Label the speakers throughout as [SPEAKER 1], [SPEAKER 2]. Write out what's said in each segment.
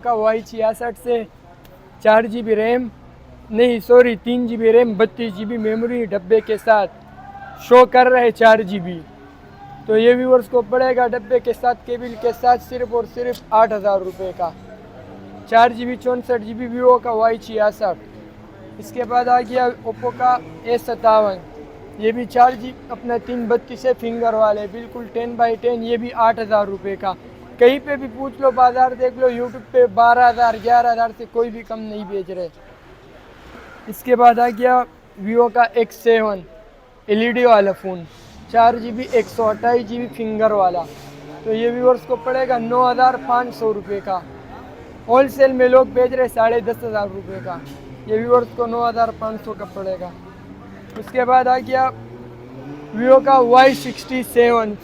[SPEAKER 1] का Y66 से 4 GB RAM नहीं sorry 3 GB RAM 32 GB memory डब्बे के साथ शो कर रहे हैं 4 GB। तो ये व्यूअर्स को पड़ेगा डब्बे के साथ केबल के साथ सिर्फ और सिर्फ 8,000 रुपये का। 4 GB 64 GB वीवो का Y66। इसके बाद आ गया ओप्पो का A57। ये भी 4 GB अपना 332 है फिंगर वाले बिल्कुल 10x10। ये भी 8,000 रुपये का। कहीं पे भी पूछ लो, बाजार देख लो, यूट्यूब पे 12,000 11,000 से कोई भी कम नहीं बेच रहे। इसके बाद आ गया वीवो का X7 LED वाला फ़ोन 4 GB 128 GB फिंगर वाला। तो ये व्यूअर्स को पड़ेगा 9,500 रुपये का। होलसेल में लोग बेच रहे 10,500 रुपये का। ये व्यूअर्स को 9,500 का पड़ेगा। उसके बाद आ गया वीवो का Y67।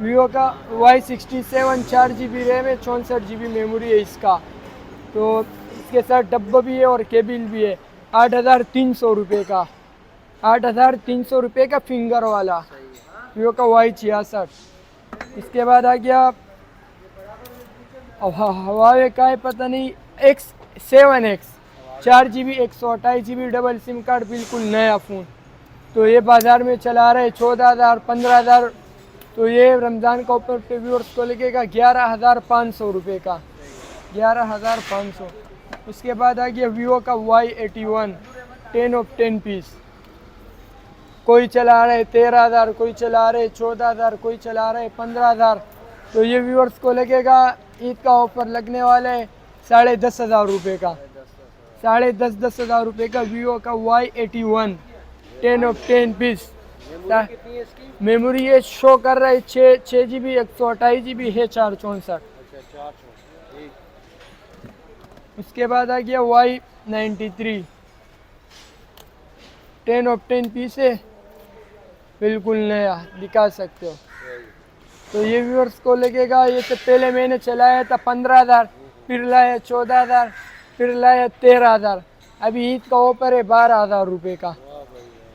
[SPEAKER 1] वीवो का Y67 4 GB रैम है 64 GB मेमोरी है इसका। तो इसके साथ डब्बा भी है और केबल भी है। 8,300 रुपये का। 8,300 रुपये का फिंगर वाला वीवो का Y66। इसके बाद आ गया हवावे का है पता नहीं X7X 4 GB 128 GB double SIM card बिल्कुल नया फ़ोन। तो ये बाज़ार में चला रहे 14,000 15,000। तो ये रमज़ान का ऑफर पे व्यूअर्स को लगेगा 11,500 रुपये का। 11,500। उसके बाद आ गया वीवो का Y81 10 ऑफ 10 पीस। कोई चला रहे 13,000, कोई चला रहे 14,000, कोई चला रहे 15,000। तो ये व्यूअर्स को लगेगा ईद का ऑफर लगने वाला है 10,500 रुपये का। 10,500 रुपये का वीवो का Y81 10 ऑफ 10 पीस। मेमोरी ये शो कर रहा है 6 GB 128 GB है 464। उसके बाद आ गया Y93 10 ऑफ 10 पीस है बिल्कुल नया, दिखा सकते हो। तो ये व्यूअर्स को लगेगा, ये तो पहले मैंने चलाया था 15,000, फिर लाया 14,000, फिर लाया 13,000। अभी ईद का ऑफर है 12,000 रुपये का।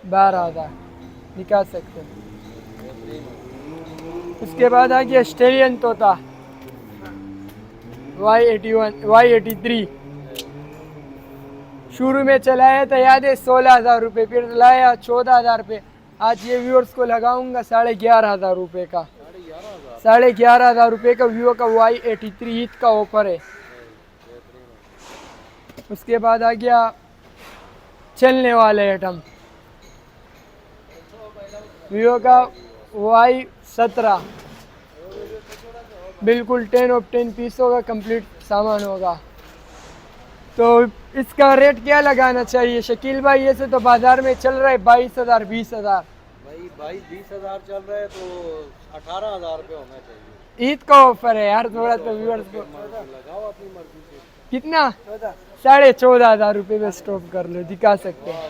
[SPEAKER 1] 12,000 दिखा सकते हो। उसके बाद आ गया स्टेलियन तोता Y83। शुरू में चलाया था याद है 16,000 रुपये, फिर लाया 14,000 पे। आज ये व्यूअर्स को लगाऊंगा 11,500 रुपये का। 11,500 रुपये का वीवो का Y83 ईद का ऑफर है। उसके बाद आ गया चलने वाले आइटम वीवो का Y17 बिल्कुल 10 ऑफ 10 पीसों का कंप्लीट सामान होगा। तो इसका रेट क्या लगाना चाहिए शकील भाई? ऐसे तो बाजार में चल रहा है 22,000 20,000।
[SPEAKER 2] भाई 20,000 चल रहा है तो 18,000 रुपये होना चाहिए।
[SPEAKER 1] ईद का ऑफर है यार, थोड़ा तो व्यूअर्स को
[SPEAKER 2] लगाओ अपनी मर्जी से।
[SPEAKER 1] कितना? 14,500 रुपये में स्टॉप कर लो, दिखा सकते हैं।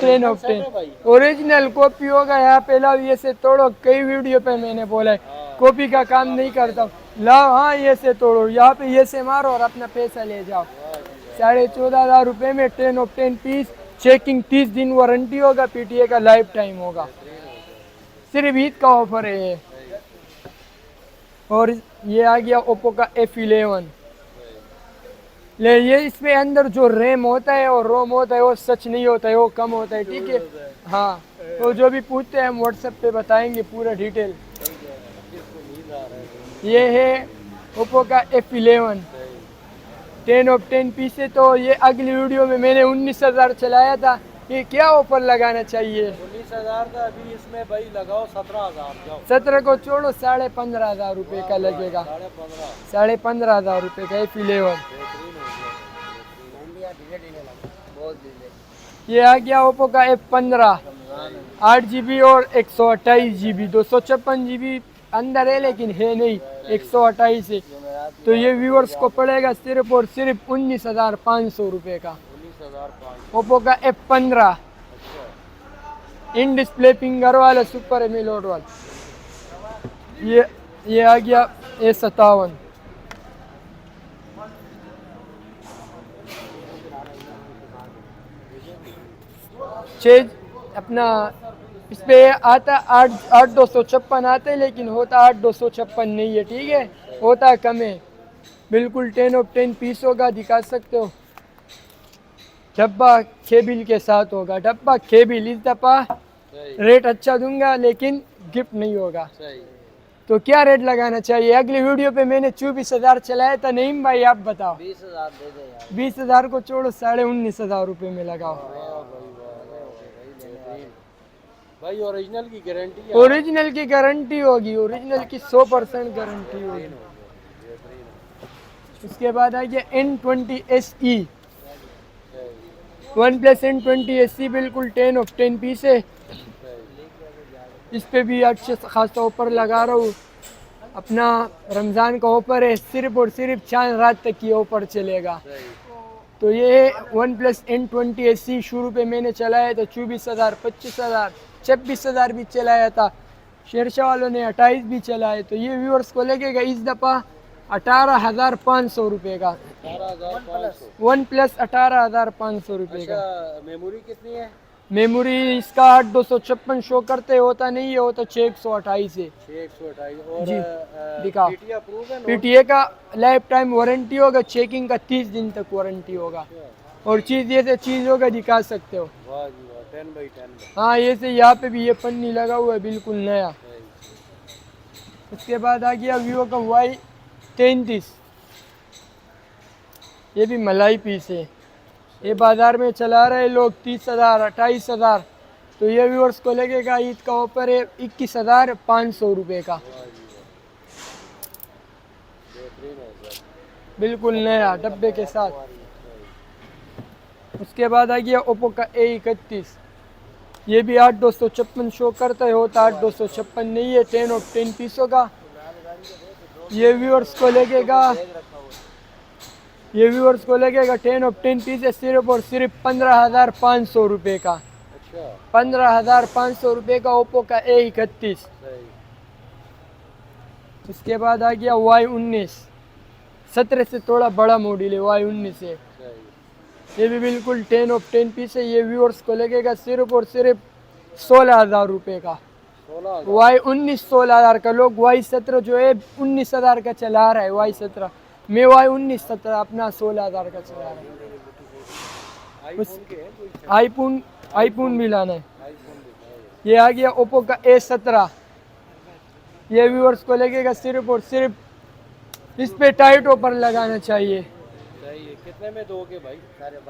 [SPEAKER 1] 10 ऑफ 10 ओरिजिनल कॉपी होगा। यहाँ पे लाओ ये से तोड़ो, कई वीडियो पे मैंने बोला है कॉपी का काम नहीं करता। लाओ हाँ ये से तोड़ो, यहाँ पे ये से मारो और अपना पैसा ले जाओ। 14,500 रुपये में 10 ऑफ 10 पीस। चेकिंग 30 दिन वारंटी होगा, PTA का लाइफ टाइम होगा। सिर्फ ईद का ऑफर है ये। और ये आ गया ओप्पो का F11। ले ये इसमें अंदर जो रैम होता है और रोम होता है वो सच नहीं होता है, वो कम होता है, ठीक है। हाँ तो जो भी पूछते हैं हम व्हाट्सएप पे बताएंगे पूरा डिटेल। ये है ओप्पो का F11 10 ऑफ 10 पीस है। तो ये अगली वीडियो में मैंने 19,000 चलाया था, ये क्या ऑफर लगाना चाहिए?
[SPEAKER 2] 19,000 था, अभी इसमें भाई लगाओ 17,000। जाओ
[SPEAKER 1] 17 को छोड़ो 15,500 रुपये का लगेगा। 15,500 रुपये का F11। ये आ गया ओप्पो का F15 8 GB और 128 GB 256 GB अंदर है लेकिन है नहीं, 128 है। तो ये व्यूअर्स को पड़ेगा सिर्फ और सिर्फ 19,500 रुपये का। ओप्पो का F15 इन डिस्प्ले फिंगर वाला सुपर एमोलेड वाला। ये आ गया A57। चेज अपना इस पे आता 8,256 आता है, लेकिन होता 8,256 नहीं है, ठीक है। होता कम है, बिल्कुल 10 ऑफ 10 पीस होगा, दिखा सकते हो। डब्बा केबिल के साथ होगा, डब्बा केबिल। इस दफ़ा
[SPEAKER 2] सही
[SPEAKER 1] रेट अच्छा दूंगा लेकिन गिफ्ट नहीं होगा।
[SPEAKER 2] सही।
[SPEAKER 1] तो क्या रेट लगाना चाहिए? अगली वीडियो पे मैंने 24,000 चलाया था। नईम भाई आप बताओ।
[SPEAKER 2] 20,000 दे दे यार।
[SPEAKER 1] 20,000 को छोड़ो, 19,500 रुपये में लगाओ।
[SPEAKER 2] वाह भाई वाह, बेहतरीन। भाई ओरिजिनल की गारंटी है।
[SPEAKER 1] ओरिजिनल की गारंटी होगी, ओरिजिनल की 100% गारंटी होगी।
[SPEAKER 2] बेहतरीन।
[SPEAKER 1] उसके बाद आ गया N20 SE,
[SPEAKER 2] सही
[SPEAKER 1] वन प्लस N20 SE, बिल्कुल 10 ऑफ 10 पीस है।
[SPEAKER 2] सही।
[SPEAKER 1] इस पे भी अच्छे खासा ऑफर लगा रहा हूँ। अपना रमज़ान का ऑफर है, सिर्फ और सिर्फ 4 रात तक की ऑफर चलेगा।
[SPEAKER 2] सही
[SPEAKER 1] तो ये वन प्लस N20 SE शुरू पे मैंने चलाया था 24,000, 25,000, 26,000 भी चलाया था। शेरशाह वालों ने 28 भी चलाए। तो ये व्यूअर्स को लगेगा इस दफ़ा 18,500 रुपये का।
[SPEAKER 2] 18,500।
[SPEAKER 1] वन प्लस 18,500 रुपये का।
[SPEAKER 2] अच्छा मेमोरी कितनी है?
[SPEAKER 1] मेमोरी इसका 8/256 शो करते, होता नहीं है, होता 6/128 है।
[SPEAKER 2] 628 और
[SPEAKER 1] जी, दिखाओ।
[SPEAKER 2] PTA अप्रूव है?
[SPEAKER 1] PTA का लाइफ टाइम वारंटी होगा, चेकिंग का 30 दिन तक वारंटी होगा। और चीज़ ये से चीज़ होगा, दिखा सकते हो।
[SPEAKER 2] वाह जी वाह, 10/10।
[SPEAKER 1] हाँ, ये से यहाँ पे भी ये पन्नी लगा हुआ है, बिल्कुल नया। उसके बाद आ गया वीवो का Y33, ये भी मलाई पीस है। ये बाज़ार में चला रहे लोग 30,000, 28,000। तो ये व्यूअर्स को लगेगा ईद का ऑफर है 21,500 रुपये का,
[SPEAKER 2] बेहतरीन है सर।
[SPEAKER 1] बिल्कुल नया डब्बे के साथ। उसके बाद आ गया ओप्पो का A31, ये भी 8/256 शो करता है, होता 8/256 नहीं है, 10 ऑफ 10 पीसों का। ये व्यूअर्स को लगेगा 10 ऑफ 10 पीस है, सिर्फ और सिर्फ 15,500 रुपये का।
[SPEAKER 2] अच्छा
[SPEAKER 1] 15,500 रुपये का ओप्पो का A31।
[SPEAKER 2] सही।
[SPEAKER 1] उसके बाद आ गया Y19, 17 से थोड़ा बड़ा मॉडल है, Y19 है।
[SPEAKER 2] सही
[SPEAKER 1] ये भी बिल्कुल 10 ऑफ 10 पीस है। ये व्यूअर्स को लगेगा सिर्फ और सिर्फ 16,000 रुपये का।
[SPEAKER 2] 16,000।
[SPEAKER 1] Y19 16,000 का। लोग Y17 जो है 19,000 का चला रहा है, Y17 मैं Y19 17 अपना 16,000 का चला रहा है।
[SPEAKER 2] आईफोन के हैं कोई?
[SPEAKER 1] आईफोन भी लाना है।
[SPEAKER 2] आईफोन दिखाओ।
[SPEAKER 1] ये आ गया ओप्पो का A17, ये व्यूअर्स को लगेगा सिर्फ और सिर्फ, इस पे टाइट ऑफर लगाना चाहिए।
[SPEAKER 2] सही है। कितने में दोगे भाई?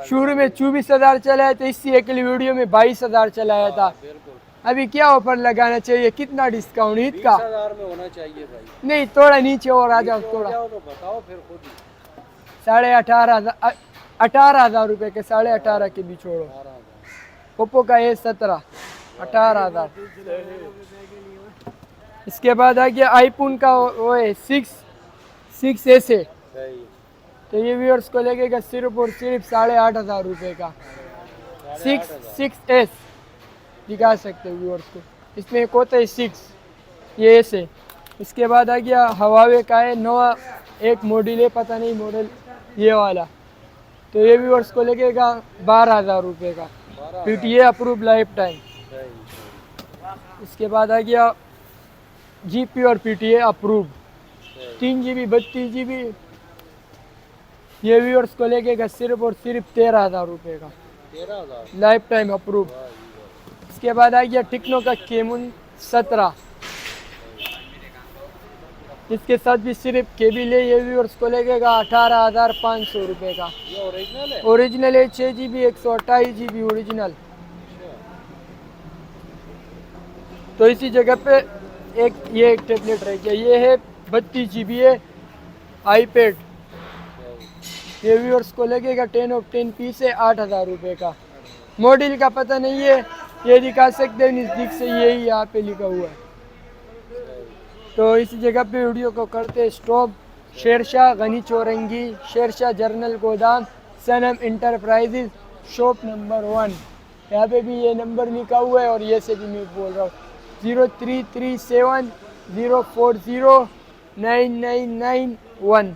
[SPEAKER 1] शुरू में 24,000 चलाया था, इससे अगली वीडियो में 22,000 चलाया था।
[SPEAKER 2] बिल्कुल।
[SPEAKER 1] अभी क्या ऑफर लगाना चाहिए? कितना डिस्काउंट ईद का?
[SPEAKER 2] 20,000 में होना चाहिए भाई।
[SPEAKER 1] नहीं, थोड़ा नीचे और आ जाओ,
[SPEAKER 2] नीचे हो
[SPEAKER 1] थोड़ा
[SPEAKER 2] जाओ तो बताओ फिर खुद ही।
[SPEAKER 1] 18,000 रुपये के, 18,500 के भी छोड़ो।
[SPEAKER 2] 18,000।
[SPEAKER 1] ओप्पो का A17 18,000। इसके बाद आ गया आईफोन का वो है 6S है।
[SPEAKER 2] सही।
[SPEAKER 1] तो ये व्यूअर्स को लगेगा सिर्फ और सिर्फ 8,500 रुपये का। 6S दिखा सकते हो व्यूअर्स को। इसमें एक होता है 6, ये S है। इसके बाद आ गया हवावे का है, नवा एक मॉडल है, पता नहीं मॉडल ये वाला। तो ये व्यूअर्स को लगेगा 12,000 रुपये का,
[SPEAKER 2] 12,000।
[SPEAKER 1] PTA approve life time.
[SPEAKER 2] सही।
[SPEAKER 1] इसके बाद आ गया GP और PTA अप्रूव,
[SPEAKER 2] सही।
[SPEAKER 1] 3 GB 32 GB। ये व्यूअर्स को लगेगा सिर्फ और सिर्फ 13,000 रुपये का,
[SPEAKER 2] 13,000।
[SPEAKER 1] Life time approve. इसके बाद आ गया टेक्नो का Camon 17, इसके साथ भी सिर्फ केबल है। ये व्यूअर्स को लगेगा 18,500 रुपये का।
[SPEAKER 2] ये ओरिजिनल है?
[SPEAKER 1] ओरिजिनल है, 6 GB 128 GB ओरिजिनल। तो इसी जगह पे एक टेबलेट रह गया, ये है 32 GB है आईपैड। ये व्यूअर्स को लगेगा 10 ऑफ 10 पीस है, 8,000 रुपये का। मॉडल का पता नहीं है, ये दिखा सकते हैं नज़दीक से, यही यहाँ पे लिखा हुआ है। तो इसी जगह पे वीडियो को करते स्टॉप। शेरशाह गनी चौरंगी, शेरशाह जर्नल गोदाम, सनम इंटरप्राइजेज, शॉप नंबर 1। यहाँ पे भी ये नंबर लिखा हुआ है और ये से भी मैं बोल रहा हूँ 0337 040 9991।